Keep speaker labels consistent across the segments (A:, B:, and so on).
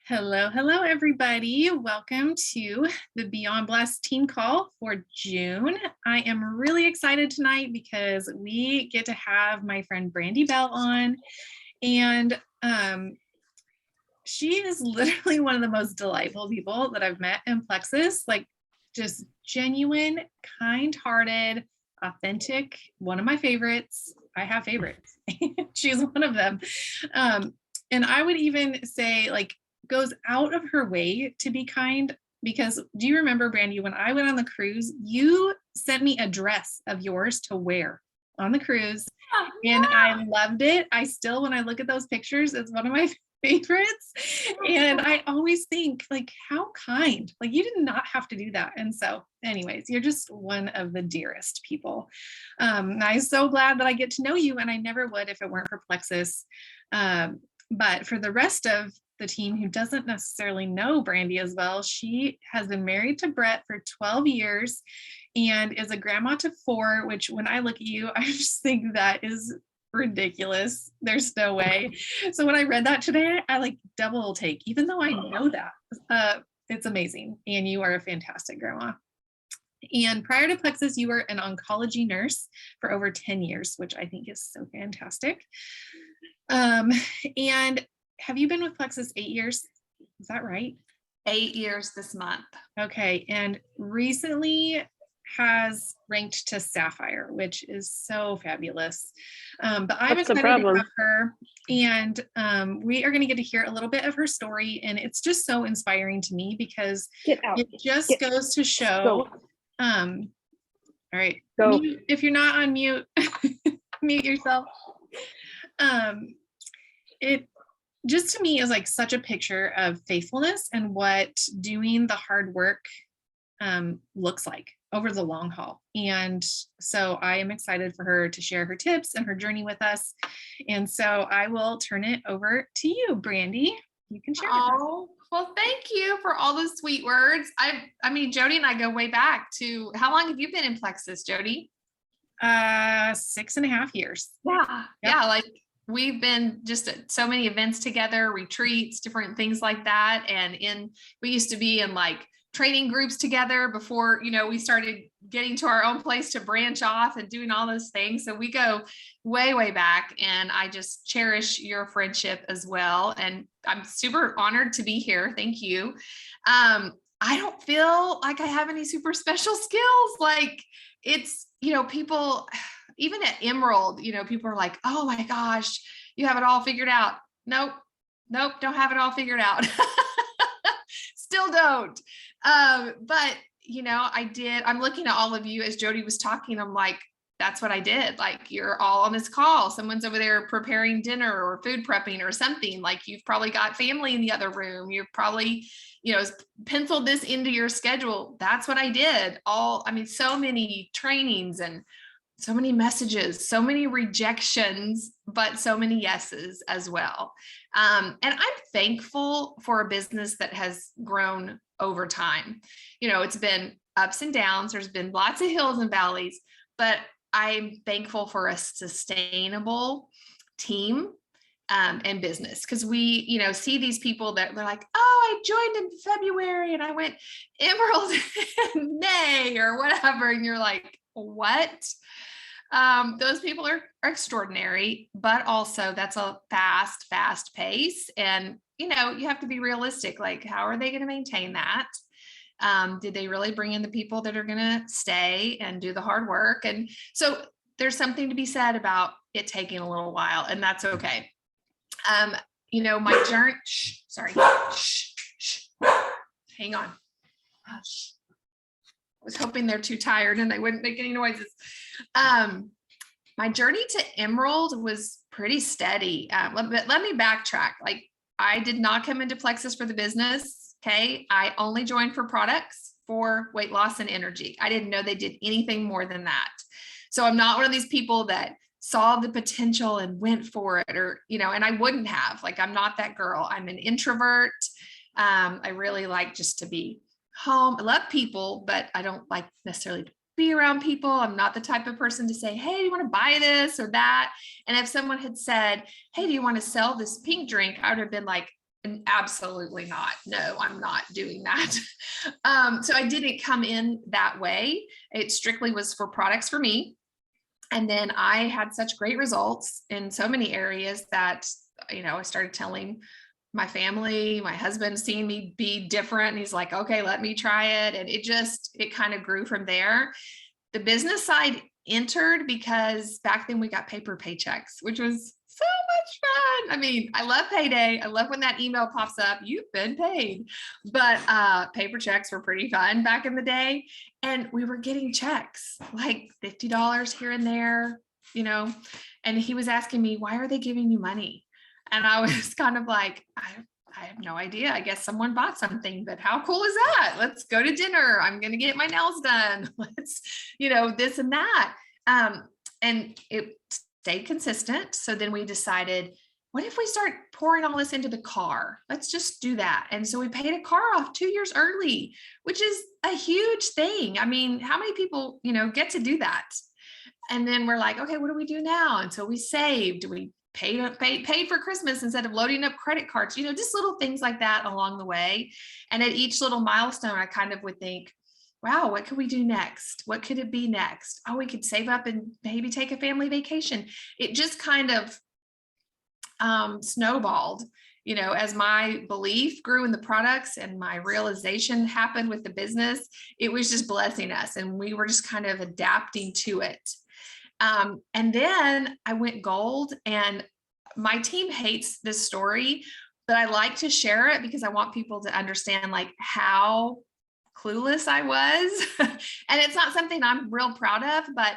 A: Hello, hello, everybody. Welcome to the Beyond Blessed team call for June. I am really excited tonight because we get to have my friend Brandie Bell on, and she is literally one of the most delightful people that I've met in Plexus. Like, just genuine, kind-hearted, authentic. One of my favorites. I have favorites. She's one of them. And I would even say, like, goes out of her way to be kind, because do you remember, Brandie, when I went on the cruise, you sent me a dress of yours to wear on the cruise, and I loved it. I still, when I look at those pictures, it's one of my favorites. And I always think, like, how kind, like, you did not have to do that. And so anyways, you're just one of the dearest people. I'm so glad that I get to know you, and I never would if it weren't for Plexus. But for the rest of the team who doesn't necessarily know Brandie as well, she has been married to Brett for 12 years and is a grandma to 4, which when I look at you, I just think that is ridiculous. There's no way. So when I read that today, I like double take, even though I know that. It's amazing. And you are a fantastic grandma. And prior to Plexus, you were an oncology nurse for over 10 years, which I think is so fantastic. And have you been with Plexus 8 years? Is that right?
B: 8 years this month.
A: Okay. And recently has ranked to Sapphire, which is so fabulous. But I'm excited to have her, and we are going to get to hear a little bit of her story. And it's just so inspiring to me because it just goes to show. All right. Mute, if you're not on mute, mute yourself. It just to me is like such a picture of faithfulness and what doing the hard work looks like over the long haul. And so I am excited for her to share her tips and her journey with us. And so I will turn it over to you, Brandie. You can share.
B: Oh, well, thank you for all those sweet words. I mean, Jody and I go way back to, how long have you been in Plexus, Jody?
A: 6.5 years.
B: Yeah. Yep. Yeah. Like, we've been just at so many events together, retreats, different things like that. And we used to be in like training groups together before, we started getting to our own place to branch off and doing all those things. So we go way, way back, and I just cherish your friendship as well. And I'm super honored to be here. Thank you. I don't feel like I have any super special skills. Like, it's, people, even at Emerald, people are like, oh my gosh, you have it all figured out. Nope, don't have it all figured out. Still don't. But I did. I'm looking at all of you as Jody was talking. I'm like, that's what I did. Like, you're all on this call. Someone's over there preparing dinner or food prepping or something. Like, you've probably got family in the other room. You've probably, penciled this into your schedule. That's what I did. So many trainings and so many messages, so many rejections, but so many yeses as well. And I'm thankful for a business that has grown over time. It's been ups and downs. There's been lots of hills and valleys, but I'm thankful for a sustainable team and business, because we, see these people that they're like, oh, I joined in February and I went Emerald in May or whatever. And you're like, what? Those people are extraordinary, but also that's a fast pace. And, you have to be realistic. Like, how are they going to maintain that? Did they really bring in the people that are going to stay and do the hard work? And so there's something to be said about it taking a little while, and that's okay. My journey, hang on. Hush. I was hoping they're too tired and they wouldn't make any noises. My journey to Emerald was pretty steady. Let me backtrack. Like, I did not come into Plexus for the business. Okay. I only joined for products for weight loss and energy. I didn't know they did anything more than that. So I'm not one of these people that saw the potential and went for it, or, and I wouldn't have. Like, I'm not that girl. I'm an introvert. I really like just to be home. I love people, but I don't like necessarily to be around people. I'm not the type of person to say, hey, do you want to buy this or that? And if someone had said, hey, do you want to sell this pink drink? I would have been like, And absolutely not. No, I'm not doing that. So I didn't come in that way. It strictly was for products for me. And then I had such great results in so many areas that, I started telling my family, my husband, seeing me be different. And he's like, okay, let me try it. And it kind of grew from there. The business side entered because back then we got paper paychecks, which was so much fun. I mean, I love payday. I love when that email pops up, you've been paid. But paper checks were pretty fun back in the day. And we were getting checks like $50 here and there, and he was asking me, why are they giving you money? And I was kind of like, I have no idea. I guess someone bought something, but how cool is that? Let's go to dinner. I'm going to get my nails done. Let's, this and that. And it stayed consistent. So then we decided, what if we start pouring all this into the car? Let's just do that. And so we paid a car off 2 years early, which is a huge thing. I mean, how many people, get to do that? And then we're like, okay, what do we do now? And so we saved, we paid for Christmas instead of loading up credit cards, just little things like that along the way. And at each little milestone, I kind of would think, wow, what could we do next? What could it be next? Oh, we could save up and maybe take a family vacation. It just kind of snowballed, as my belief grew in the products and my realization happened with the business. It was just blessing us. And we were just kind of adapting to it. And then I went gold, and my team hates this story, but I like to share it because I want people to understand like how clueless I was. And it's not something I'm real proud of, but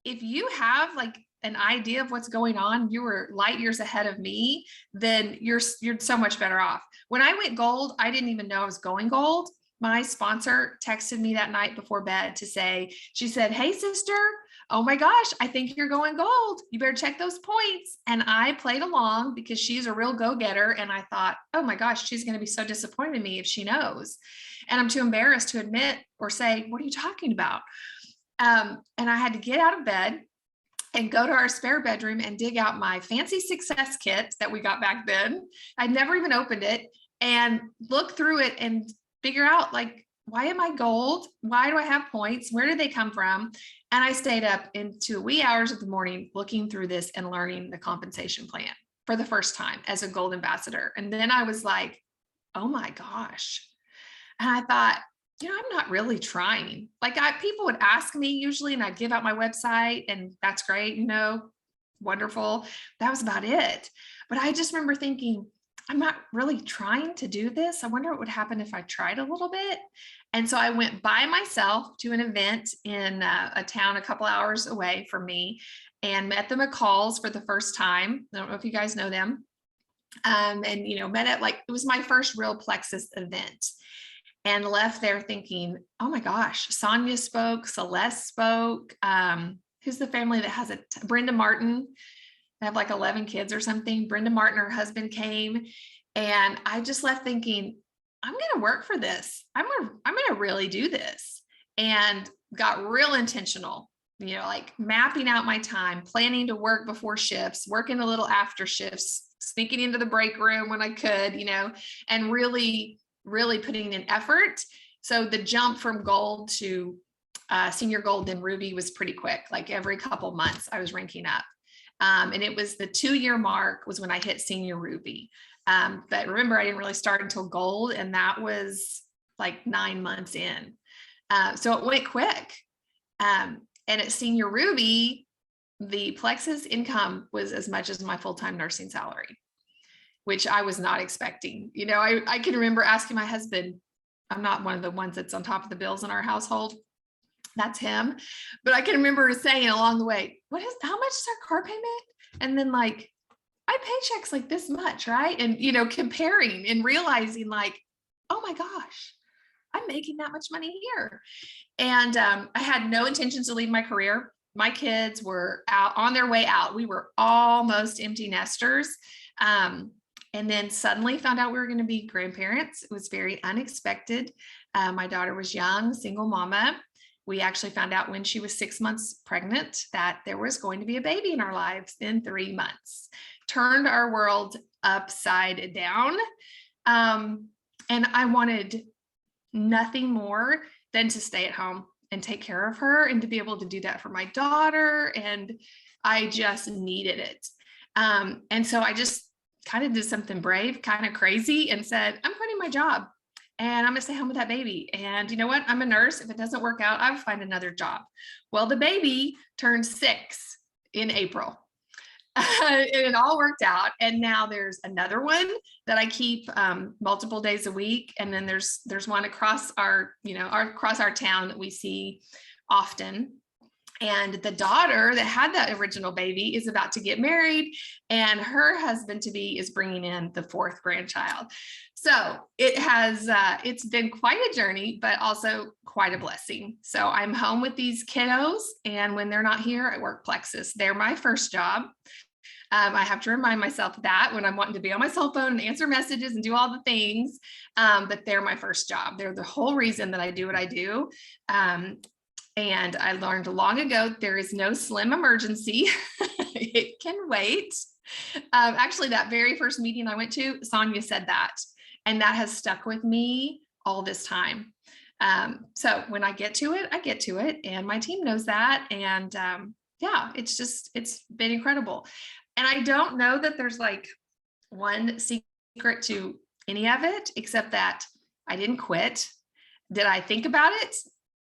B: if you have like an idea of what's going on, you were light years ahead of me, then you're so much better off. When I went gold, I didn't even know I was going gold. My sponsor texted me that night before bed to say, she said, hey, sister, oh my gosh, I think you're going gold. You better check those points. And I played along because she's a real go-getter. And I thought, oh my gosh, she's going to be so disappointed in me if she knows. And I'm too embarrassed to admit or say, what are you talking about? And I had to get out of bed and go to our spare bedroom and dig out my fancy success kit that we got back then. I'd never even opened it, and look through it and figure out like, why am I gold? Why do I have points? Where did they come from? And I stayed up into wee hours of the morning looking through this and learning the compensation plan for the first time as a gold ambassador. And then I was like, oh my gosh. And I thought, I'm not really trying. Like people would ask me usually, and I'd give out my website, and that's great, wonderful. That was about it. But I just remember thinking, I'm not really trying to do this. I wonder what would happen if I tried a little bit. And so I went by myself to an event in a town a couple hours away from me and met the McCalls for the first time. I don't know if you guys know them. And, met at it was my first real Plexus event, and left there thinking, oh my gosh, Sonia spoke, Celeste spoke. Who's the family that has Brenda Martin? I have like 11 kids or something. Brenda Martin, her husband, came, and I just left thinking, I'm going to work for this. I'm going to really do this, and got real intentional, like mapping out my time, planning to work before shifts, working a little after shifts, sneaking into the break room when I could, and really, really putting in effort. So the jump from gold to senior gold and ruby was pretty quick. Like every couple months I was ranking up. And it was the 2-year mark was when I hit senior ruby. But remember, I didn't really start until gold, and that was like 9 months in. So it went quick. And at senior ruby, the Plexus income was as much as my full-time nursing salary, which I was not expecting. I can remember asking my husband, I'm not one of the ones that's on top of the bills in our household. That's him. But I can remember saying along the way, how much is our car payment? And then like, I pay checks like this much, right? And, comparing and realizing like, oh my gosh, I'm making that much money here. And I had no intentions to leave my career. My kids were out on their way out. We were almost empty nesters. And then suddenly found out we were going to be grandparents. It was very unexpected. My daughter was young, single mama. We actually found out when she was 6 months pregnant that there was going to be a baby in our lives in 3 months. Turned our world upside down. And I wanted nothing more than to stay at home and take care of her and to be able to do that for my daughter. And I just needed it. And so I just kind of did something brave, kind of crazy, and said, I'm quitting my job and I'm going to stay home with that baby. And you know what? I'm a nurse. If it doesn't work out, I will find another job. Well, the baby turned 6 in April. It all worked out. And now there's another one that I keep multiple days a week. And then there's one across across our town that we see often. And the daughter that had that original baby is about to get married, and her husband to be is bringing in the 4th grandchild. So it's been quite a journey, but also quite a blessing. So I'm home with these kiddos, and when they're not here, I work Plexus. They're my first job. I have to remind myself of that when I'm wanting to be on my cell phone and answer messages and do all the things, but they're my first job. They're the whole reason that I do what I do. And I learned long ago, there is no slim emergency. It can wait. Actually, that very first meeting I went to, Sonia said that, and that has stuck with me all this time. So when I get to it, I get to it, and my team knows that. And it's been incredible. And I don't know that there's like one secret to any of it, except that I didn't quit. Did I think about it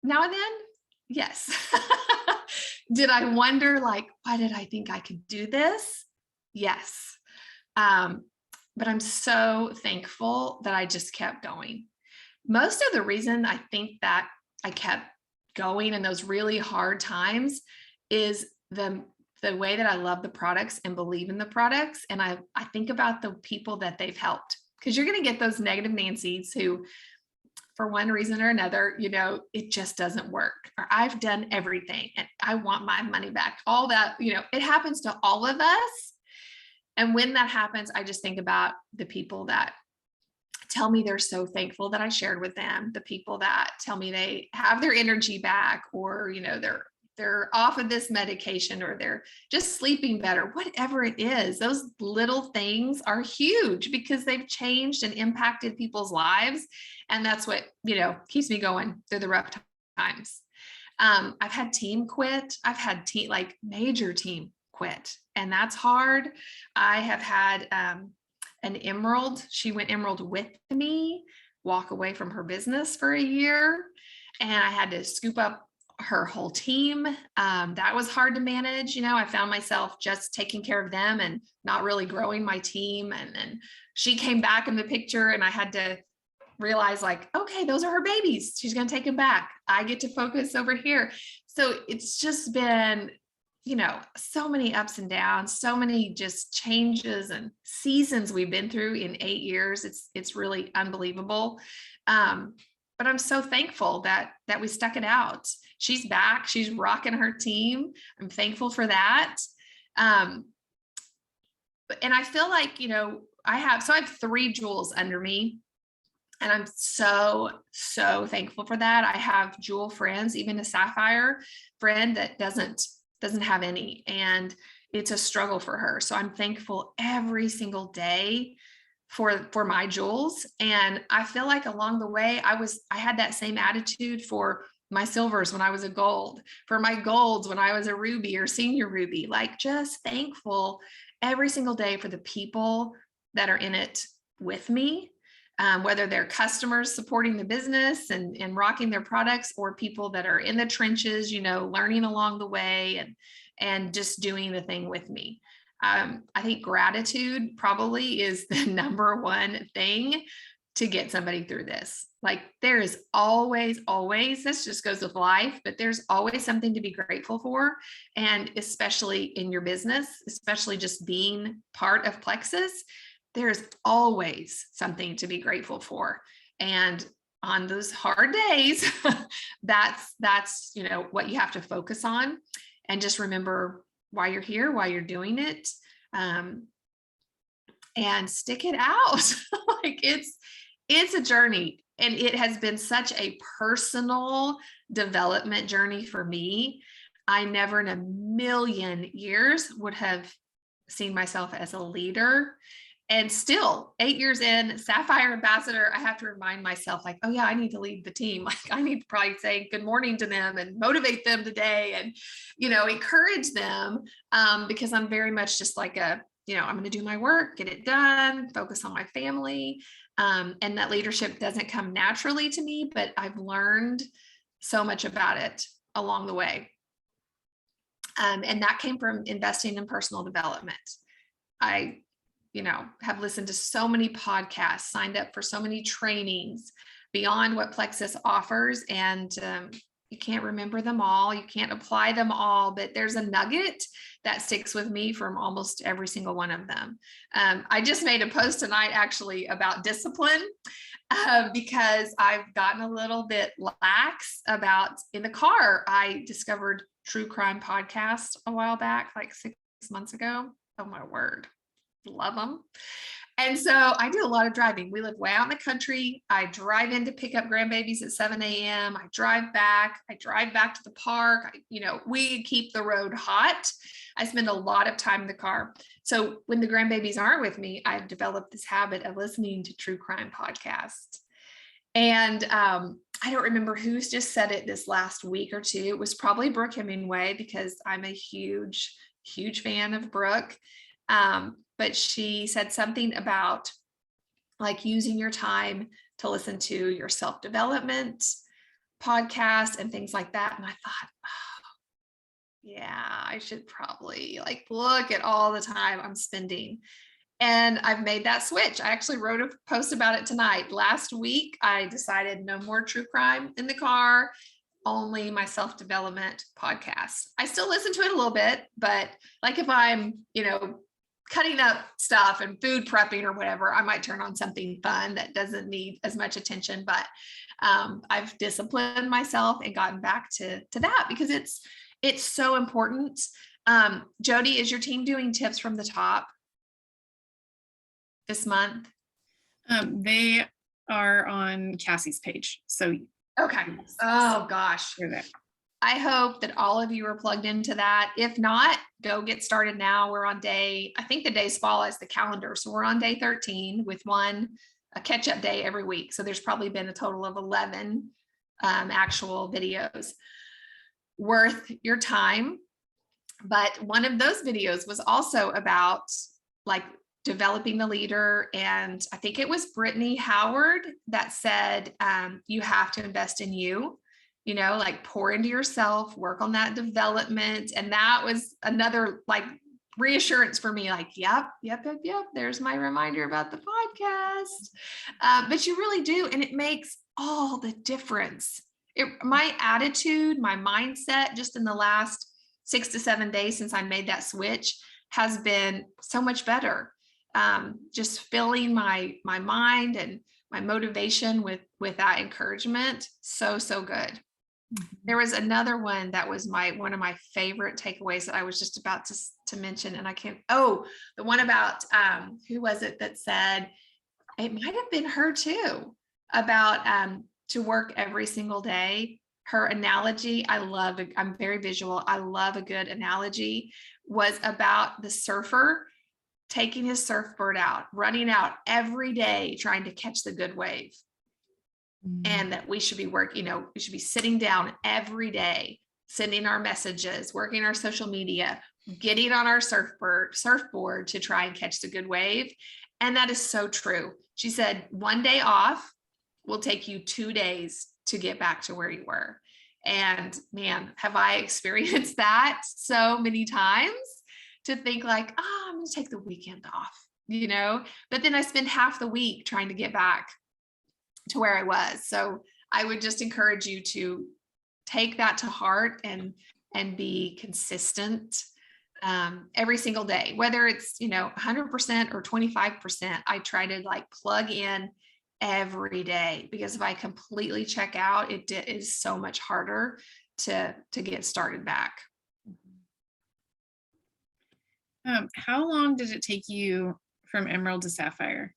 B: now and then? Yes. Did I wonder, like, why did I think I could do this? Yes. But I'm so thankful that I just kept going. Most of the reason I think that I kept going in those really hard times is the way that I love the products and believe in the products. And I think about the people that they've helped, because you're going to get those negative Nancys who, for one reason or another, it just doesn't work, or I've done everything and I want my money back. All that, it happens to all of us. And when that happens, I just think about the people that tell me they're so thankful that I shared with them, the people that tell me they have their energy back, or, they're off of this medication, or they're just sleeping better, whatever it is. Those little things are huge because they've changed and impacted people's lives. And that's what, keeps me going through the rough times. I've had team quit. I've had major team quit, and that's hard. I have had an Emerald. She went Emerald with me, walk away from her business for a year. And I had to scoop up her whole team. That was hard to manage. I found myself just taking care of them and not really growing my team. And then she came back in the picture, and I had to realize, like, okay, those are her babies. She's going to take them back. I get to focus over here. So it's just been, so many ups and downs, so many just changes and seasons we've been through in 8 years. It's really unbelievable. But I'm so thankful that we stuck it out. She's back. She's rocking her team. I'm thankful for that. And I feel like, I have 3 jewels under me, and I'm so, so thankful for that. I have jewel friends, even a Sapphire friend that doesn't have any, and it's a struggle for her. So I'm thankful every single day for my jewels. And I feel like along the way, I had that same attitude for my silvers when I was a gold, for my golds when I was a ruby or senior ruby, like just thankful every single day for the people that are in it with me, whether they're customers supporting the business and rocking their products, or people that are in the trenches, learning along the way and just doing the thing with me. I think gratitude probably is the number one thing to get somebody through this. Like, there is always, this just goes with life, but there's always something to be grateful for. And especially in your business, especially just being part of Plexus, there's always something to be grateful for. And on those hard days, that's what you have to focus on, and just remember why you're here, why you're doing it, and stick it out. Like, it's a journey, and it has been such a personal development journey for me. I never in a million years would have seen myself as a leader. And still 8 years in, Sapphire ambassador, I have to remind myself like, oh yeah, I need to lead the team. Like I need to probably say good morning to them and motivate them today and, encourage them, because I'm very much just like I'm going to do my work, get it done, focus on my family. And that leadership doesn't come naturally to me, but I've learned so much about it along the way. And that came from investing in personal development. I have listened to so many podcasts, signed up for so many trainings beyond what Plexus offers. And you can't remember them all. You can't apply them all, but there's a nugget that sticks with me from almost every single one of them. I just made a post tonight actually about discipline, because I've gotten a little bit lax about in the car. I discovered true crime podcast a while back, like 6 months ago. Oh my word. Love them. And so I do a lot of driving. We live way out in the country. I drive in to pick up grandbabies at 7 a.m. I drive back to the park. We keep the road hot. I spend a lot of time in the car. So when the grandbabies aren't with me, I've developed this habit of listening to true crime podcasts. And I don't remember who's just said it this last week or two. It was probably Brooke Hemingway, because I'm a huge, huge fan of Brooke. But she said something about like using your time to listen to your self-development podcast and things like that. And I thought, oh, yeah, I should probably like look at all the time I'm spending. And I've made that switch. I actually wrote a post about it tonight. Last week, I decided no more true crime in the car, only my self-development podcast. I still listen to it a little bit, but like if I'm, cutting up stuff and food prepping or whatever, I might turn on something fun that doesn't need as much attention. But I've disciplined myself and gotten back to that because it's so important. Jody, is your team doing tips from the top this month?
A: They are on Cassie's page. So
B: okay. Oh gosh. I hope that all of you are plugged into that. If not, go get started now. We're on I think the days fall as the calendar. So we're on day 13 with a catch-up day every week. So there's probably been a total of 11 actual videos worth your time. But one of those videos was also about like developing the leader. And I think it was Brittany Howard that said, you have to invest in you. Like pour into yourself, work on that development. And that was another like reassurance for me, like, yep. There's my reminder about the podcast. But you really do. And it makes all the difference. My attitude, my mindset, just in the last 6 to 7 days since I made that switch has been so much better. Just filling my mind and my motivation with that encouragement. So good. There was another one that was one of my favorite takeaways that I was just about to mention, and I can't. Oh, the one about who was it that said, it might have been her too, about to work every single day. Her analogy, I'm very visual. I love a good analogy, was about the surfer taking his surfboard out, running out every day, trying to catch the good wave. And that we should be working, we should be sitting down every day, sending our messages, working our social media, getting on our surfboard to try and catch the good wave. And that is so true. She said, one day off will take you 2 days to get back to where you were. And man, have I experienced that so many times, to think like, I'm going to take the weekend off, but then I spend half the week trying to get back to where I was. So I would just encourage you to take that to heart and be consistent every single day, whether it's, 100% or 25%. I try to like plug in every day, because if I completely check out, it is so much harder to get started back.
A: How long did it take you from Emerald to Sapphire?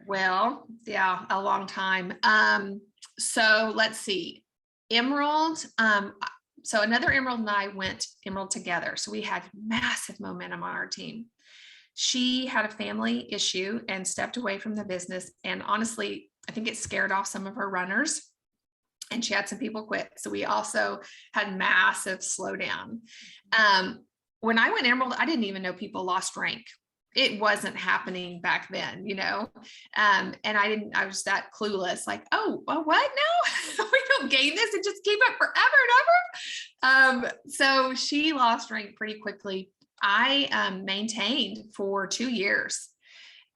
B: Well, yeah, a long time. So let's see. Emerald, so another Emerald and I went Emerald together. So we had massive momentum on our team. she had a family issue and stepped away from the business. And honestly, I think it scared off some of her runners, and she had some people quit. So we also had massive slowdown. When I went Emerald, I didn't even know people lost rank. It wasn't happening back then, and I was that clueless, like, oh, well, what? No, we don't gain this and just keep it forever and ever. So she lost rank pretty quickly. I maintained for 2 years,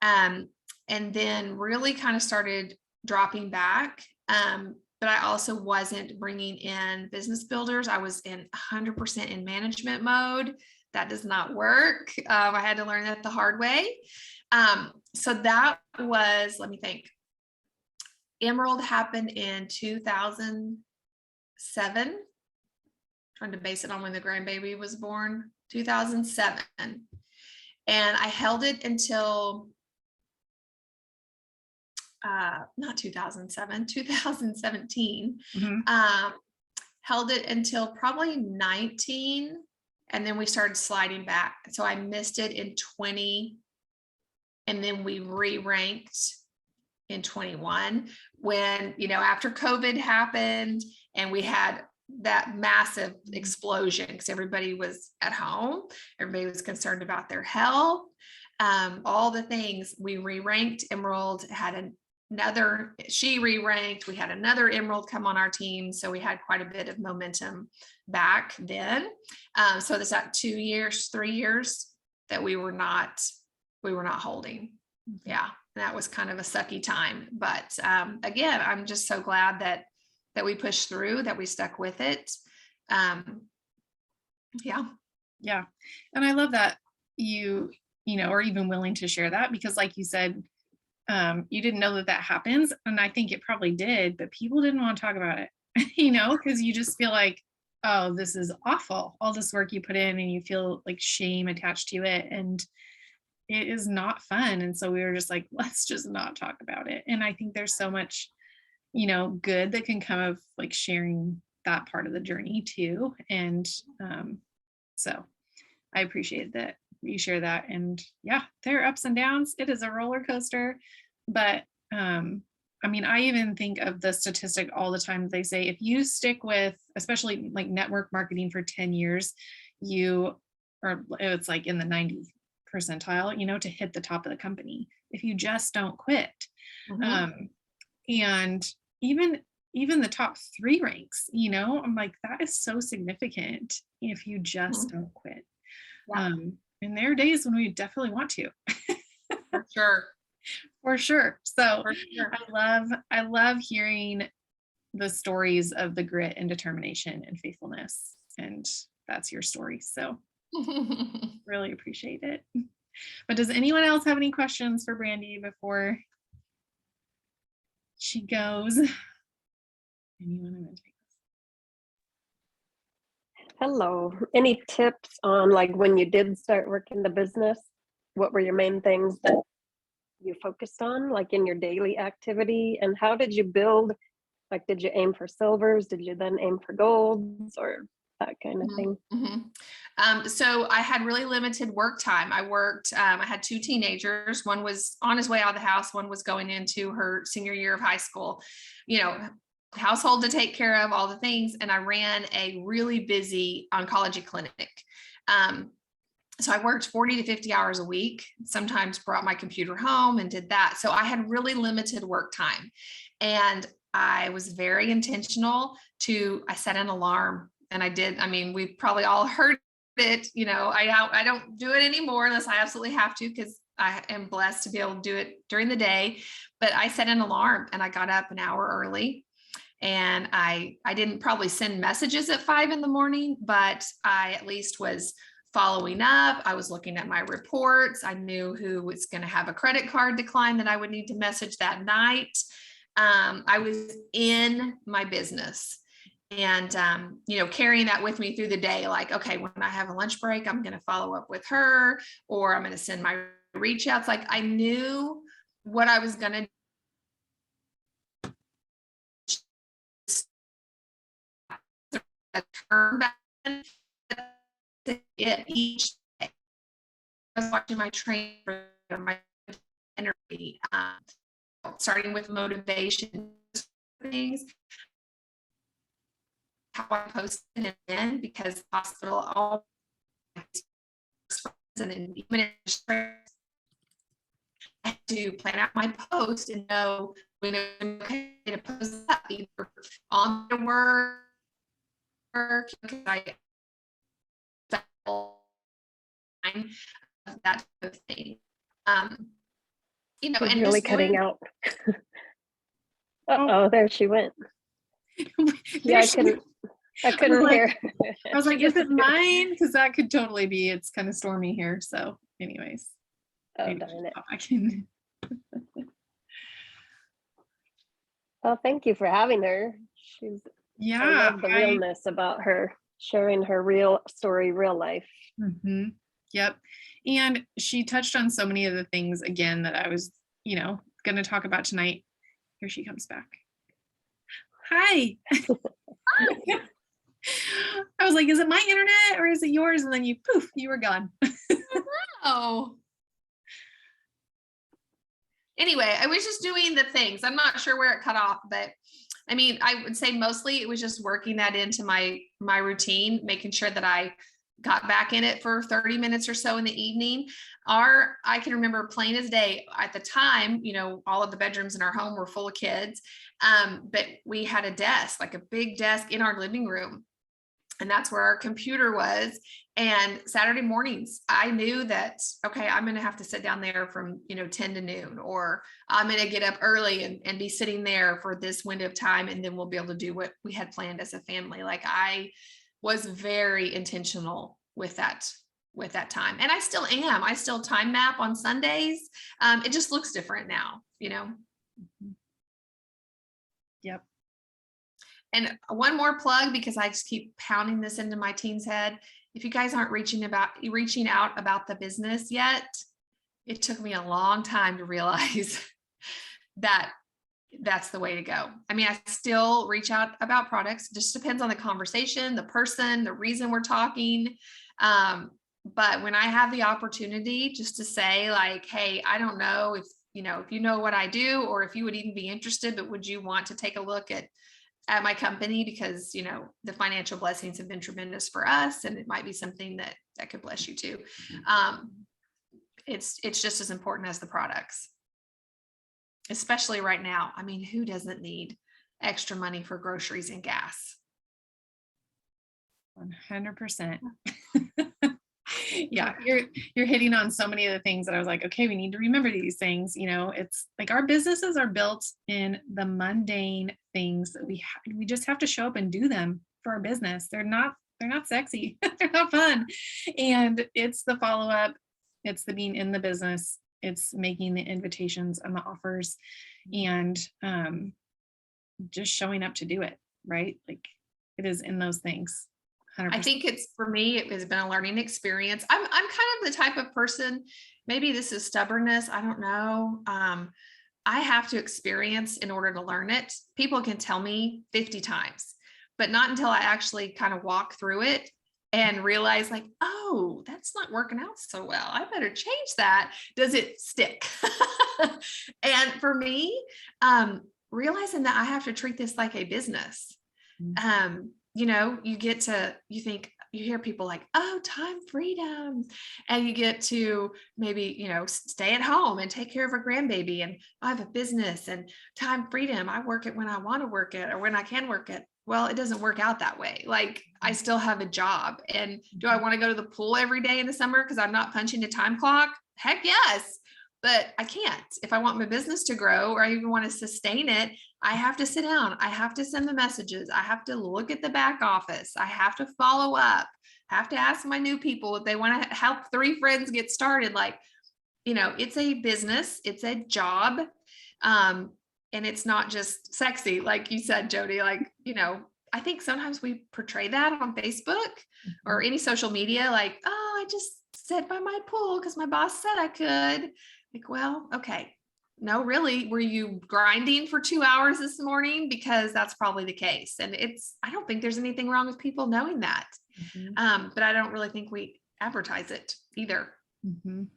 B: and then really kind of started dropping back. But I also wasn't bringing in business builders. I was in 100% in management mode. That does not work. I had to learn that the hard way. So that was, let me think. Emerald happened in 2007. Trying to base it on when the grandbaby was born, 2007. And I held it until not 2007, 2017. Held it until probably 19, and then we started sliding back. So I missed it in 20, and then we re-ranked in 21 when, after COVID happened and we had that massive explosion because everybody was at home, everybody was concerned about their health, all the things. We re-ranked. Emerald had she re-ranked. We had another Emerald come on our team. So we had quite a bit of momentum back then. So there's that 2 years, 3 years that we were not holding. Yeah. That was kind of a sucky time. But again, I'm just so glad that we pushed through, that we stuck with it. Yeah.
A: Yeah. And I love that you are even willing to share that, because like you said, you didn't know that happens. And I think it probably did, but people didn't want to talk about it, because you just feel like, oh, this is awful. All this work you put in, and you feel like shame attached to it. And it is not fun. And so we were just like, let's just not talk about it. And I think there's so much, good that can come of like sharing that part of the journey too. And so I appreciate that you share that. And yeah, there are ups and downs. It is a roller coaster. But I even think of the statistic all the time. They say if you stick with, especially like network marketing for 10 years, it's like in the 90th percentile, to hit the top of the company, if you just don't quit. And even the top 3 ranks, I'm like, that is so significant if you just don't quit. Yeah. And there are days when we definitely want to.
B: For sure.
A: For sure. So for sure. I love hearing the stories of the grit and determination and faithfulness. And that's your story. So really appreciate it. But does anyone else have any questions for Brandie before she goes? Anyone? I'm gonna take this.
C: Hello. Any tips on like when you did start working the business? What were your main things that you focused on, like in your daily activity? And how did you build? Like, did you aim for silvers? Did you then aim for golds, or that kind of thing?
B: So I had really limited work time. I had 2 teenagers. One was on his way out of the house. One was going into her senior year of high school, household to take care of, all the things. And I ran a really busy oncology clinic. So I worked 40 to 50 hours a week, sometimes brought my computer home and did that. So I had really limited work time. And I was very intentional I set an alarm. And I did. We've probably all heard it. I don't do it anymore unless I absolutely have to, because I am blessed to be able to do it during the day. But I set an alarm and I got up an hour early. And I didn't probably send messages at 5 a.m, but I at least was following up. I was looking at my reports. I knew who was going to have a credit card decline that I would need to message that night. I was in my business. And, carrying that with me through the day, like, okay, when I have a lunch break, I'm going to follow up with her, or I'm going to send my reach outs. Like, I knew what I was going to turn back each day. I was watching my train for my energy, starting with motivation things, how I posted it in, because hospital all and then even I had to plan out my post and know when it's okay to post up, either on the work, because I that type of thing. You know,
C: She's
B: and
C: really
B: just
C: cutting
B: doing,
C: out. Oh, there she went. Yeah, I couldn't
A: like,
C: hear.
A: I was like,
C: She
A: is it
C: disappeared.
A: mine? Because that could totally be. It's kind of stormy here. So, anyways,
C: Oh,
A: maybe
C: darn it.
A: I can.
C: Well, thank you for having her. I
A: Yeah.
C: love the realness about her sharing her real story, real life.
A: Mhm. Yep. And she touched on so many of the things again that I was, going to talk about tonight. Here she comes back. Hi. I was like, is it my internet or is it yours? And then you were gone.
B: oh. Anyway, I was just doing the things. I'm not sure where it cut off, but I mean, I would say mostly it was just working that into my routine, making sure that I got back in it for 30 minutes or so in the evening. I can remember plain as day at the time, all of the bedrooms in our home were full of kids. But we had a desk, like a big desk in our living room. And that's where our computer was. And Saturday mornings, I knew that, okay, I'm going to have to sit down there from, 10 to noon, or I'm going to get up early and be sitting there for this window of time. And then we'll be able to do what we had planned as a family. Like, I was very intentional with that time. And I still am. I still time map on Sundays. It just looks different now,
A: Yep.
B: And one more plug, because I just keep pounding this into my team's head. If you guys aren't reaching out about the business yet, it took me a long time to realize that that's the way to go. I mean, I still reach out about products. It just depends on the conversation, the person, the reason we're talking. But when I have the opportunity just to say, like, hey, I don't know if you know what I do, or if you would even be interested, but would you want to take a look at my company, because the financial blessings have been tremendous for us, and it might be something that could bless you too. It's just as important as the products, especially right now. I mean, who doesn't need extra money for groceries and gas?
A: 100%. Yeah, you're hitting on so many of the things that I was like, okay, we need to remember these things. It's like our businesses are built in the mundane things that we just have to show up and do them for our business. They're not sexy. They're not fun. And it's the follow-up, it's the being in the business, it's making the invitations and the offers, and just showing up to do it, right? Like, it is in those things. 100%.
B: I think for me, it has been a learning experience. I'm kind of the type of person, maybe this is stubbornness, I don't know. I have to experience in order to learn it. People can tell me 50 times, but not until I actually kind of walk through it and realize, like, oh, that's not working out so well, I better change that. Does it stick? And for me, realizing that I have to treat this like a business. You think, you hear people like, oh, time freedom. And you get to maybe, stay at home and take care of a grandbaby, and I have a business and time freedom. I work it when I want to work it or when I can work it. Well, it doesn't work out that way. Like, I still have a job. And do I want to go to the pool every day in the summer because I'm not punching a time clock? Heck yes. But I can't. If I want my business to grow, or I even want to sustain it, I have to sit down. I have to send the messages. I have to look at the back office. I have to follow up. I have to ask my new people if they want to help 3 friends get started. Like, it's a business, it's a job. And it's not just sexy. Like you said, Jody, like, I think sometimes we portray that on Facebook or any social media, like, oh, I just sat by my pool because my boss said I could. Like, well, okay. No, really, were you grinding for 2 hours this morning? Because that's probably the case. And I don't think there's anything wrong with people knowing that. But I don't really think we advertise it either.
A: Mhm.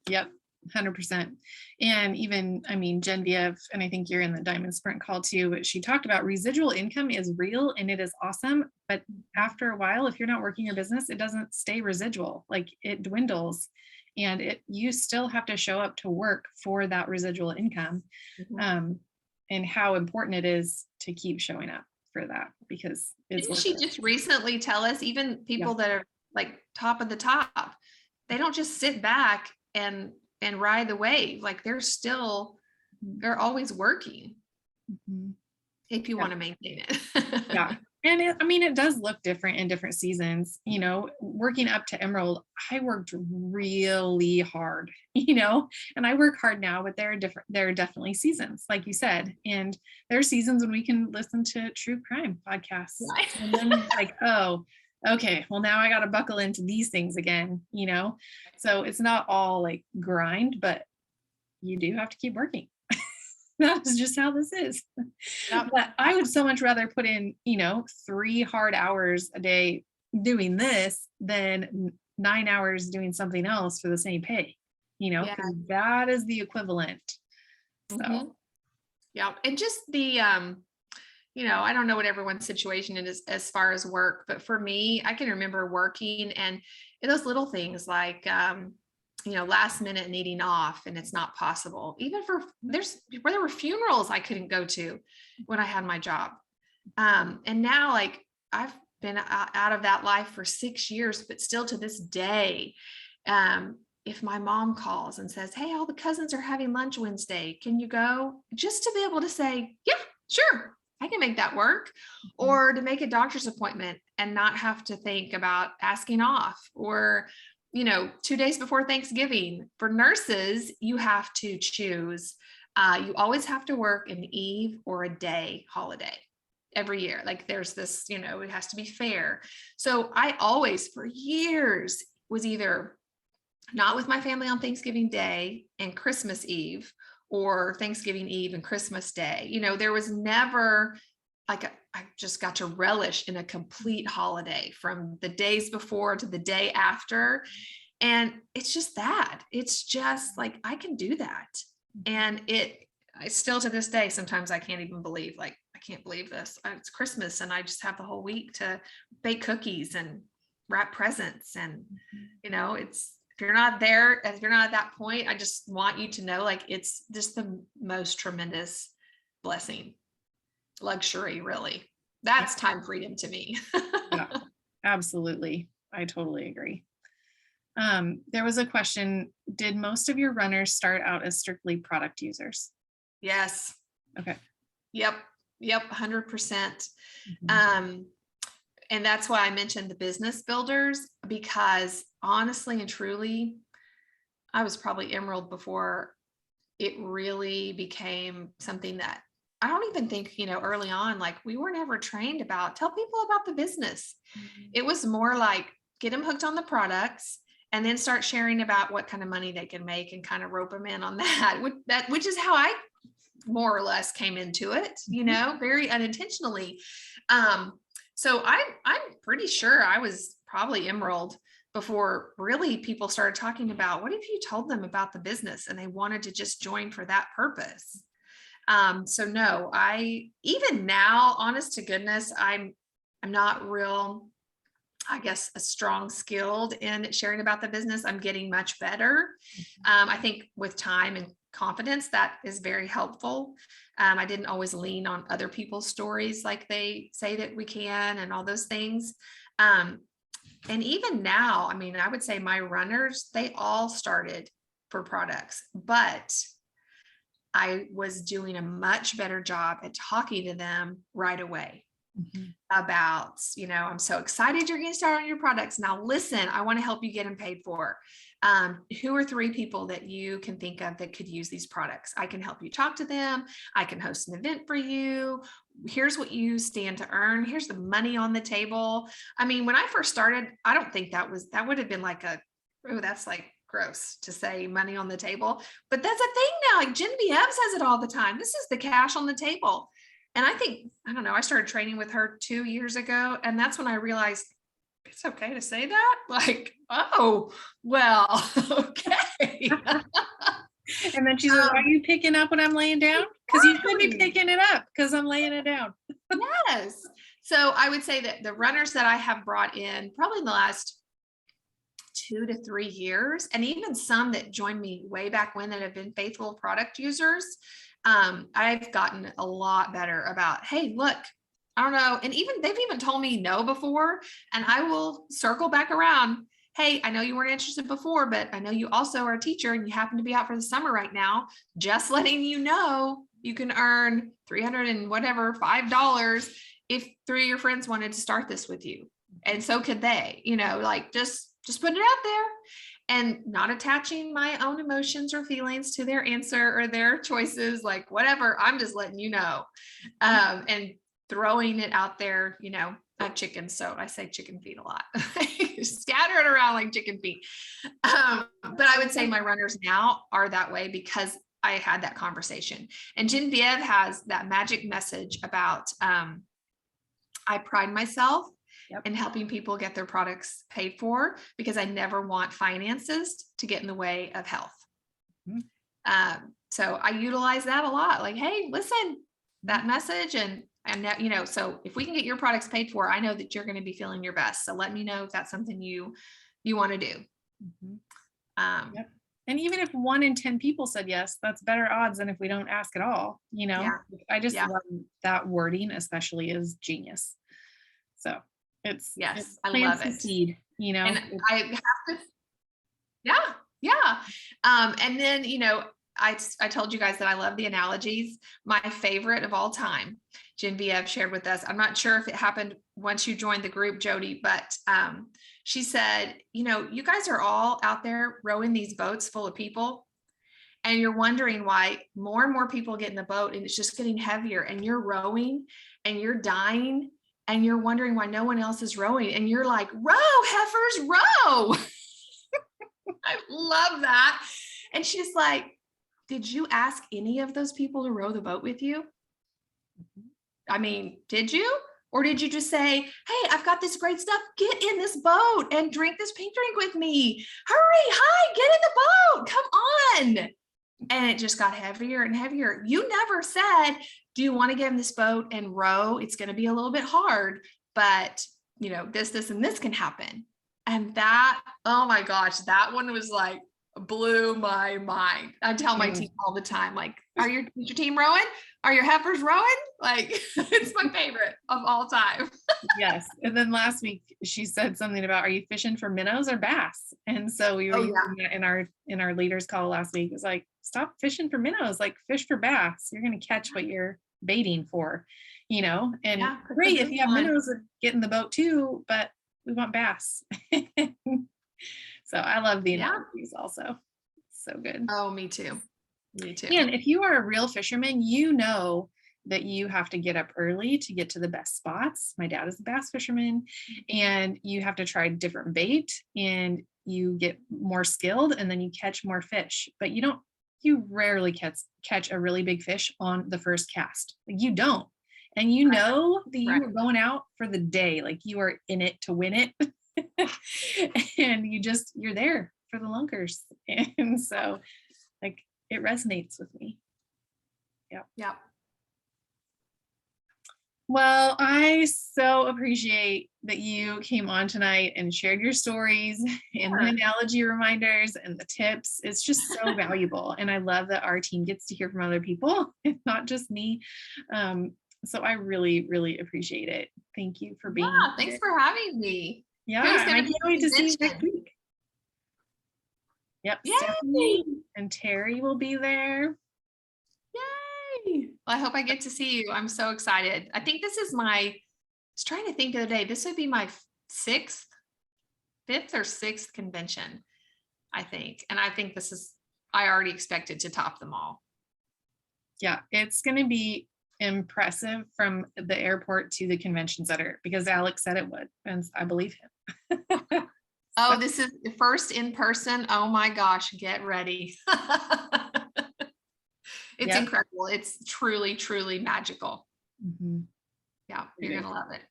A: Yep, 100%. And even, I mean, Genevieve, and I think you're in the Diamond Sprint call too, but she talked about residual income is real and it is awesome. But after a while, if you're not working your business, it doesn't stay residual, like it dwindles. And you still have to show up to work for that residual income.
B: Mhm.
A: And how important it is to keep showing up for that, because it's
B: Didn't
A: worth
B: she
A: it.
B: just recently tell us, even people that are like top of the top, they don't just sit back and ride the wave. Like they're always working
A: Mhm.
B: if you
A: Yeah.
B: want to maintain it.
A: Yeah. And I mean, it does look different in different seasons. Working up to Emerald, I worked really hard, and I work hard now, but there are definitely seasons, like you said. And there are seasons when we can listen to true crime podcasts.
B: Right.
A: And then like, oh, okay, well, now I got to buckle into these things again. So it's not all like grind, but you do have to keep working. That is just how this is.
B: Yep.
A: But I would so much rather put in, 3 hard hours a day doing this than 9 hours doing something else for the same pay,
B: Yeah.
A: because that is the equivalent. So,
B: Mhm. Yeah. And just the I don't know what everyone's situation is as far as work, but for me, I can remember working and those little things like last minute needing off and it's not possible. Even where there were funerals I couldn't go to when I had my job. And now like I've been out of that life for 6 years, but still to this day, if my mom calls and says, "Hey, all the cousins are having lunch Wednesday, can you go?" Just to be able to say, "Yeah, sure, I can make that work," or to make a doctor's appointment and not have to think about asking off, or 2 days before Thanksgiving. For nurses, you have to choose. You always have to work an eve or a day holiday every year. Like there's this, it has to be fair. So I always, for years, was either not with my family on Thanksgiving Day and Christmas Eve, or Thanksgiving Eve and Christmas Day. There was never like I just got to relish in a complete holiday from the days before to the day after. And it's just like I can do that. And I still to this day, sometimes I can't even believe, like, I can't believe this. It's Christmas and I just have the whole week to bake cookies and wrap presents. And, if you're not at that point, I just want you to know, like, it's just the most tremendous blessing, luxury, really. That's time freedom to me.
A: yeah, absolutely. I totally agree. There was a question, did most of your runners start out as strictly product users?
B: Yes.
A: Okay.
B: Yep. 100%.
A: Mhm.
B: And that's why I mentioned the business builders, because honestly and truly, I was probably Emerald before it really became something that I don't even think, early on, like we were never trained about, tell people about the business. It was more like get them hooked on the products and then start sharing about what kind of money they can make and kind of rope them in on that, which is how I more or less came into it, very unintentionally. So I'm pretty sure I was probably Emerald before really people started talking about, what if you told them about the business and they wanted to just join for that purpose? So no, even now, honest to goodness, I'm not real, I guess, a strong skilled in sharing about the business. I'm getting much better. I think with time and confidence, that is very helpful. I didn't always lean on other people's stories like they say that we can and all those things. And even now, I mean, I would say my runners, they all started for products, but I was doing a much better job at talking to them right away. About, I'm so excited you're going to start on your products. Now, listen, I want to help you get them paid for. Who are 3 people that you can think of that could use these products? I can help you talk to them. I can host an event for you. Here's what you stand to earn. Here's the money on the table. I mean, when I first started, I don't think that would have been like that's like gross to say money on the table, but that's a thing now. Like Genevieve says it all the time. This is the cash on the table. And I think, I don't know, I started training with her 2 years ago. And that's when I realized it's okay to say that? Like, oh, well, okay.
A: And then she says, are you picking up when I'm laying down? Because you should be picking it up because I'm laying it down.
B: Yes. So I would say that the runners that I have brought in probably in the last 2 to 3 years, and even some that joined me way back when that have been faithful product users, I've gotten a lot better about, hey, look, I don't know. And even they've even told me no before, and I will circle back around. Hey, I know you weren't interested before, but I know you also are a teacher and you happen to be out for the summer right now. Just letting you know, you can earn $300 and whatever, $5 if 3 of your friends wanted to start this with you. And so could they, like just put it out there and not attaching my own emotions or feelings to their answer or their choices, like whatever. I'm just letting you know, and throwing it out there. I have chickens, so I say chicken feet a lot. Scatter it around like chicken feet. But I would say my runners now are that way because I had that conversation. And Genevieve has that magic message about I pride myself in helping people get their products paid for because I never want finances to get in the way of health. So I utilize that a lot. Like, hey, listen, that message and that, so if we can get your products paid for, I know that you're going to be feeling your best. So let me know if that's something you want to do.
A: And even if 1 in 10 people said yes, that's better odds than if we don't ask at all. I just love that wording, especially, is genius. So it
B: I love it.
A: Seed,
B: and I have to, and then, I told you guys that I love the analogies. My favorite of all time, Genevieve shared with us. I'm not sure if it happened once you joined the group, Jody, but she said, you guys are all out there rowing these boats full of people, and you're wondering why more and more people get in the boat and it's just getting heavier, and you're rowing and you're dying and you're wondering why no one else is rowing. And you're like, row, heifers, row. I love that. And she's like, did you ask any of those people to row the boat with you? I mean, did you? Or did you just say, hey, I've got this great stuff. Get in this boat and drink this pink drink with me. Hurry, hi, get in the boat. Come on. And it just got heavier and heavier. You never said, do you want to get in this boat and row? It's going to be a little bit hard, but this, and this can happen. And that, oh my gosh, that one was like, blew my mind. I tell my team all the time, like, is your team rowing? Are your heifers rowing? Like, it's my favorite of all time.
A: Yes. And then last week she said something about, are you fishing for minnows or bass? And so we were using that in our leaders call last week. It was like, stop fishing for minnows, like fish for bass. You're going to catch what you're baiting for, and great if you have minnows that get in the boat too, but we want bass. So I love the analogies also. So good.
B: Oh, me too. Me too.
A: And if you are a real fisherman, you know that you have to get up early to get to the best spots. My dad is a bass fisherman, and you have to try different bait and you get more skilled and then you catch more fish, but you rarely catch a really big fish on the first cast. Like, you don't. And that you are going out for the day, like you are in it to win it. And you're there for the lunkers. And so like it resonates with me.
B: Yeah.
A: Well, I so appreciate that you came on tonight and shared your stories and the analogy reminders and the tips. It's just so valuable. And I love that our team gets to hear from other people, not just me. So I really, really appreciate it. Thank you for being here.
B: Thanks for having me.
A: Yeah, I can't wait to see you next week. Yep,
B: Yay!
A: Stephanie and Terry will be there.
B: Yay! Well, I hope I get to see you. I'm so excited. I think this is I was trying to think the other day, this would be my fifth or sixth convention, I think. And I think I already expected to top them all.
A: Yeah, it's going to be impressive from the airport to the convention center because Alex said it would, and I believe him.
B: Oh, this is the first in person. Oh my gosh, get ready. It's incredible. It's truly, truly magical.
A: Mm-hmm.
B: Yeah, you're going to love it.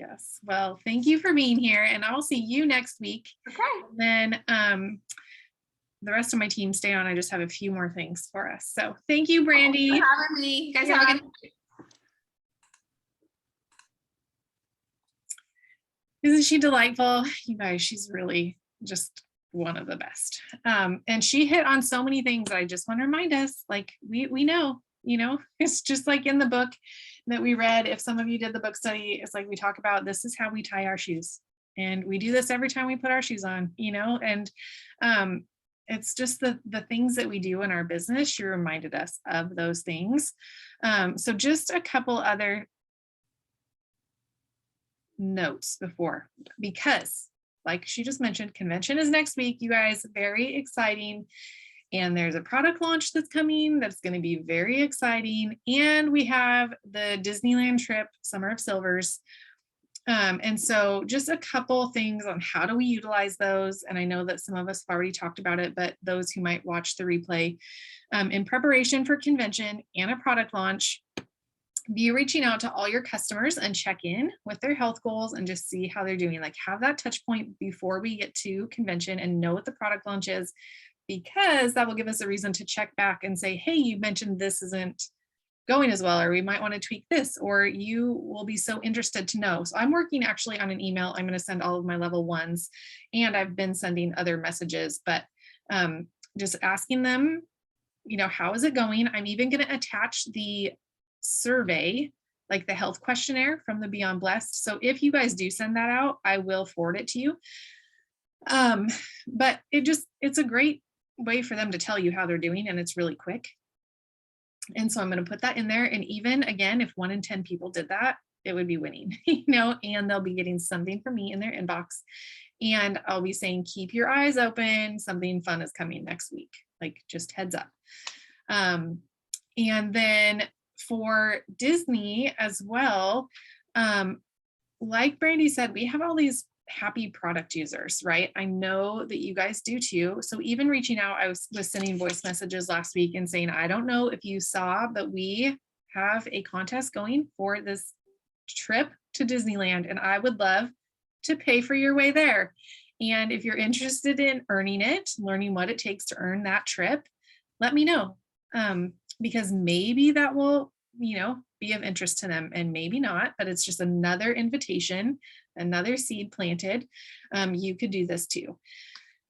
A: Yes. Well, thank you for being here, and I'll see you next week.
B: Okay.
A: Then the rest of my team stay on. I just have a few more things for us. So thank you, Brandie.
B: Thanks for having me. You guys have a good night.
A: Isn't she delightful? You guys, she's really just one of the best. And she hit on so many things that I just want to remind us, like we know, it's just like in the book that we read. If some of you did the book study, it's like we talk about, this is how we tie our shoes. And we do this every time we put our shoes on, and it's just the things that we do in our business. She reminded us of those things. So just a couple other notes because like she just mentioned, convention is next week, you guys, very exciting. And there's a product launch that's coming that's going to be very exciting. And we have the Disneyland trip, Summer of Silvers. And so just a couple things on how do we utilize those. And I know that some of us have already talked about it, but those who might watch the replay, in preparation for convention and a product launch, be reaching out to all your customers and check in with their health goals and just see how they're doing. Like have that touch point before we get to convention and know what the product launch is, because that will give us a reason to check back and say, hey, you mentioned this isn't going as well, or we might want to tweak this, or you will be so interested to know. So I'm working actually on an email. I'm going to send all of my level ones, and I've been sending other messages, but just asking them, how is it going? I'm even going to attach the survey, like the health questionnaire from the Beyond Blessed. So if you guys do send that out, I will forward it to you. But it's a great way for them to tell you how they're doing, and it's really quick. And so I'm going to put that in there. And even again, if 1 in 10 people did that, it would be winning, and they'll be getting something from me in their inbox. And I'll be saying, keep your eyes open. Something fun is coming next week. Like just heads up. And then for Disney as well, like Brandie said, we have all these happy product users, right? I know that you guys do too. So even reaching out, I was sending voice messages last week and saying, I don't know if you saw, but we have a contest going for this trip to Disneyland, and I would love to pay for your way there. And if you're interested in earning it, learning what it takes to earn that trip, let me know. Because maybe that will, be of interest to them, and maybe not, but it's just another invitation, another seed planted. You could do this too.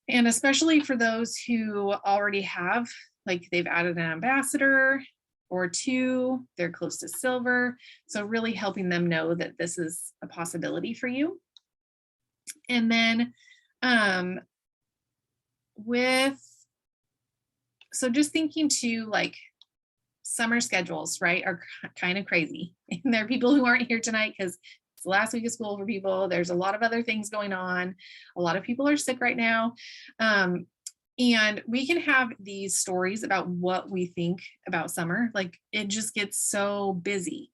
A: And especially for those who already have, like they've added an ambassador or two, they're close to silver. So really helping them know that this is a possibility for you. And then so just thinking too, like summer schedules, right, are kind of crazy. And there are people who aren't here tonight because it's the last week of school for people. There's a lot of other things going on. A lot of people are sick right now. And we can have these stories about what we think about summer. Like it just gets so busy.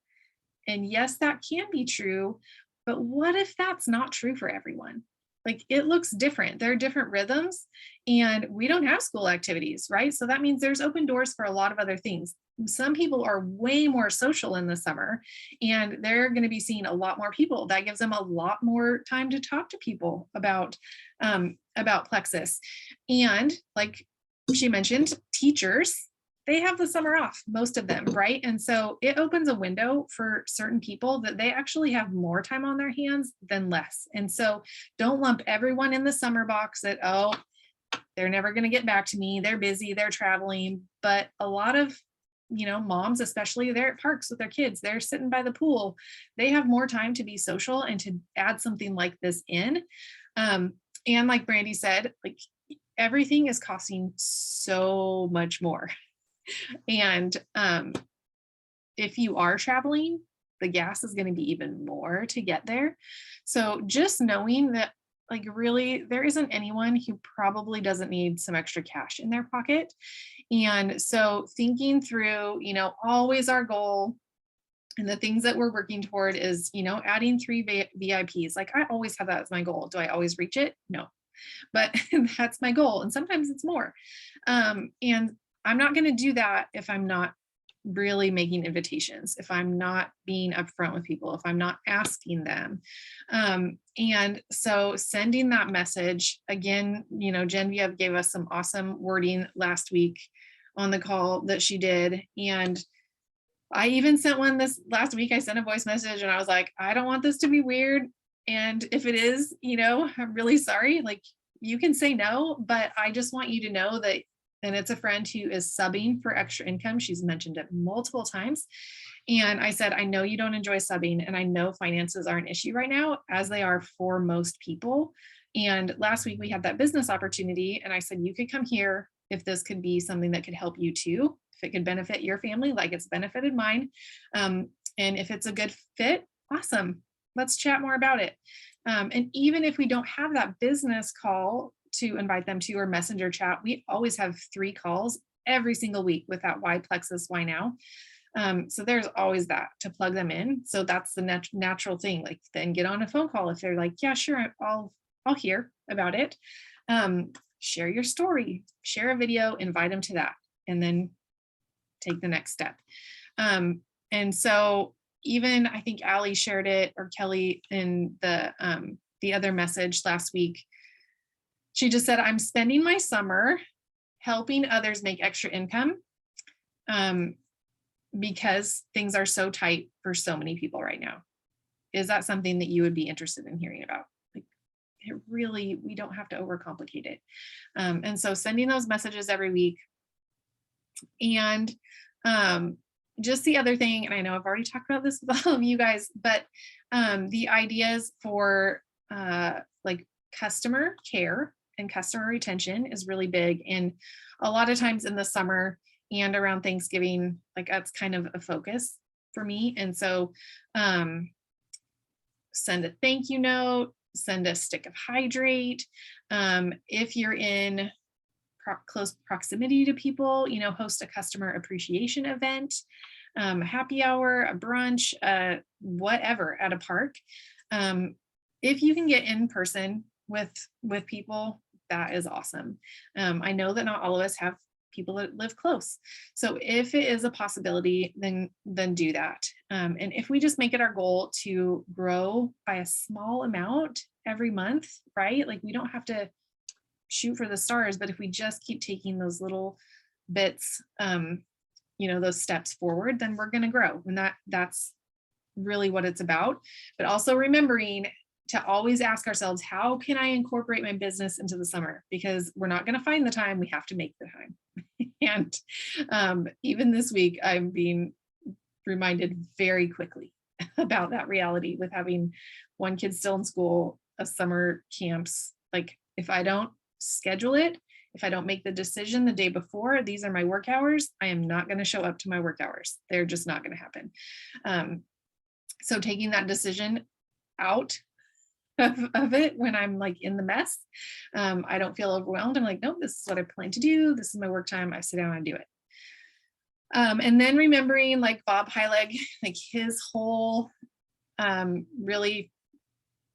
A: And yes, that can be true. But what if that's not true for everyone? Like it looks different. There are different rhythms, and we don't have school activities, right? So that means there's open doors for a lot of other things. Some people are way more social in the summer, and they're going to be seeing a lot more people. That gives them a lot more time to talk to people about Plexus. And like she mentioned, teachers, they have the summer off, most of them, right? And so it opens a window for certain people that they actually have more time on their hands than less. And so don't lump everyone in the summer box that, oh, they're never going to get back to me. They're busy, they're traveling. But a lot of, moms, especially, they're at parks with their kids, they're sitting by the pool. They have more time to be social and to add something like this in. And like Brandie said, like everything is costing so much more. And if you are traveling, the gas is going to be even more to get there. So just knowing that, like, really, there isn't anyone who probably doesn't need some extra cash in their pocket. And so thinking through, always our goal and the things that we're working toward is, adding 3 VIPs. Like I always have that as my goal. Do I always reach it? No, but that's my goal. And sometimes it's more. And I'm not going to do that if I'm not really making invitations, if I'm not being upfront with people, if I'm not asking them. And so sending that message again, you know, Genevieve gave us some awesome wording last week on the call that she did. And I even sent one this last week. I sent a voice message and I was like, I don't want this to be weird. And if it is, you know, I'm really sorry. Like, you can say no, but I just want you to know that, and it's a friend who is subbing for extra income. She's mentioned it multiple times. And I said, I know you don't enjoy subbing, and I know finances are an issue right now, as they are for most people. And last week we had that business opportunity, and I said, you could come here if this could be something that could help you too, if it could benefit your family like it's benefited mine. And if it's a good fit, awesome. Let's chat more about it. And even if we don't have that business call to invite them to, or messenger chat, we always have 3 calls every single week with that why Plexus, why now. So there's always that to plug them in. So that's the natural thing. Like, then get on a phone call if they're like, yeah, sure, I'll hear about it. Share your story, share a video, invite them to that, and then take the next step. And so even, I think Allie shared it, or Kelly, in the other message last week. She just said, I'm spending my summer helping others make extra income, because things are so tight for so many people right now. Is that something that you would be interested in hearing about? Like, it really, we don't have to overcomplicate it. And so sending those messages every week. And just the other thing, and I know I've already talked about this with all of you guys, but the ideas for like customer care and customer retention is really big. And a lot of times in the summer and around Thanksgiving, like, that's kind of a focus for me. And so send a thank you note, send a stick of hydrate. If you're in close proximity to people, you know, host a customer appreciation event, a happy hour, a brunch, whatever, at a park. If you can get in person with people, that is awesome. I know that not all of us have people that live close. So if it is a possibility, then do that. And if we just make it our goal to grow by a small amount every month, right? Like, we don't have to shoot for the stars, but if we just keep taking those little bits, you know, those steps forward, then we're going to grow. And that's really what it's about. But also remembering to always ask ourselves, how can I incorporate my business into the summer? Because we're not going to find the time, we have to make the time. And even this week, I'm being reminded very quickly about that reality with having one kid still in school, of summer camps. Like, if I don't schedule it, if I don't make the decision the day before, these are my work hours, I am not going to show up to my work hours. They're just not going to happen. So taking that decision out of it when I'm like in the mess, I don't feel overwhelmed. I'm like, nope, this is what I plan to do. This is my work time. I sit down and do it. And then remembering, like Bob Heilig, like his whole really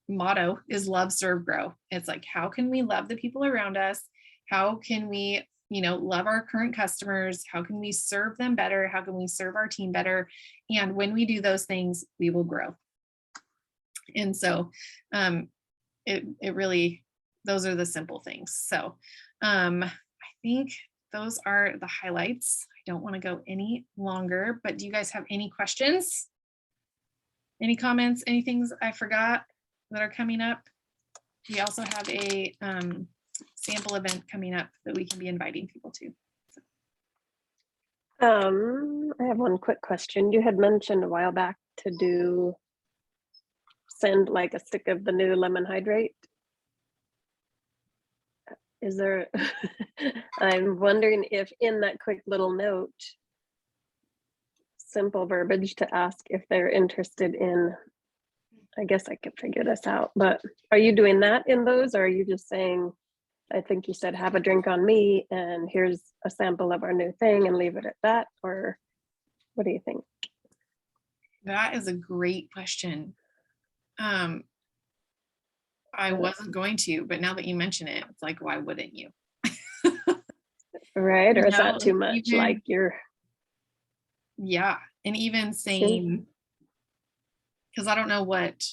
A: motto is love, serve, grow. It's like, how can we love the people around us? How can we, you know, love our current customers? How can we serve them better? How can we serve our team better? And when we do those things, we will grow. And so it really, those are the simple things. So I think those are the highlights. I don't want to go any longer, but do you guys have any questions? Any comments, any things I forgot that are coming up? We also have a sample event coming up that we can be inviting people to.
C: I have one quick question. You had mentioned a while back to send like a stick of the new lemon hydrate. Is there, I'm wondering if in that quick little note, simple verbiage to ask if they're interested in, I guess I could figure this out, but are you doing that in those, or are you just saying, I think you said have a drink on me and here's a sample of our new thing and leave it at that, or what do you think?
A: That is a great question. I wasn't going to, but now that you mention it, it's like, why wouldn't you?
C: Right, or is
A: No,
C: that too much?
A: even-
C: Like you're
A: Yeah. And even saying, because I don't know what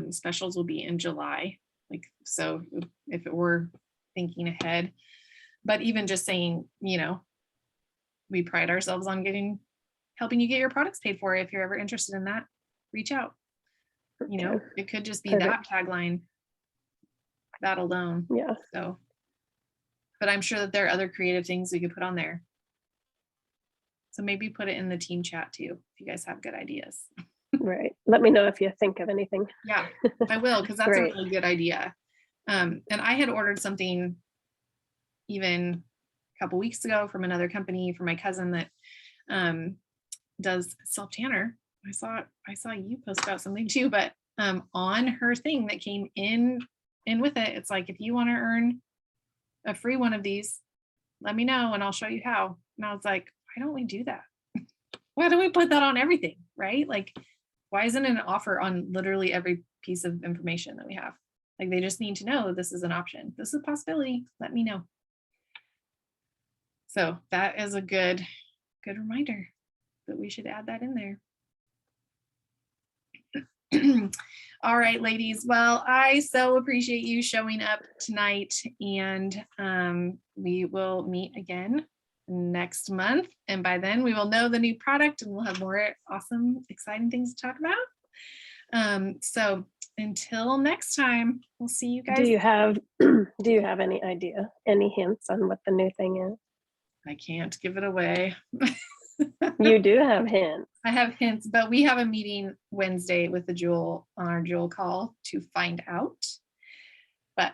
A: specials will be in July. Like, so if it were thinking ahead, but even just saying, you know, we pride ourselves on helping you get your products paid for. If you're ever interested in that, reach out. You know, it could just be that tagline, that alone.
C: Yeah.
A: So, but I'm sure that there are other creative things we could put on there. So maybe put it in the team chat too, if you guys have good ideas.
C: Right. Let me know if you think of anything.
A: Yeah, I will, because that's a
C: Great.
A: really good idea. And I had ordered something even a couple weeks ago from another company for my cousin that does self tanner. I saw you post about something too, but on her thing that came in with it, it's like, if you want to earn a free one of these, let me know and I'll show you how. And I was like, why don't we do that? Why don't we put that on everything, right? Like, why isn't it an offer on literally every piece of information that we have? Like, they just need to know this is an option. This is a possibility. Let me know. So that is a good reminder that we should add that in there. All right, ladies. Well, I so appreciate you showing up tonight, and we will meet again next month. And by then we will know the new product and we'll have more awesome, exciting things to talk about. So until next time, we'll see you guys.
C: Do you have any idea, any hints on what the new thing is?
A: I can't give it away.
C: You do have hints.
A: I have hints, but we have a meeting Wednesday with the Jewel on our Jewel call to find out. But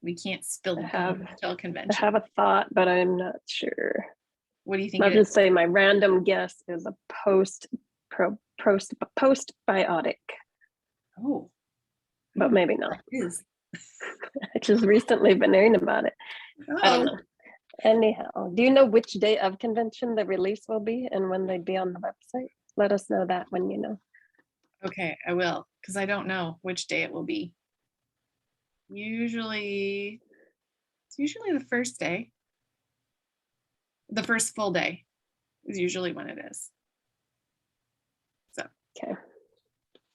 A: we can't spill the until convention.
C: I have a thought, but I'm not sure.
A: What do you think?
C: I'll just say my random guess is a postbiotic.
A: Oh,
C: but maybe not.
A: It is.
C: I just recently been hearing about it. I don't know. Anyhow, do you know which day of convention the release will be and when they'd be on the website? Let us know that when you know.
A: Okay, I will, because I don't know which day it will be. It's usually the first day. The first full day is usually when it is. So.
C: Okay.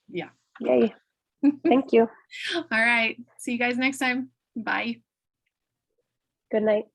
A: Yeah.
C: Yay. Thank you.
A: All right. See you guys next time. Bye.
C: Good night.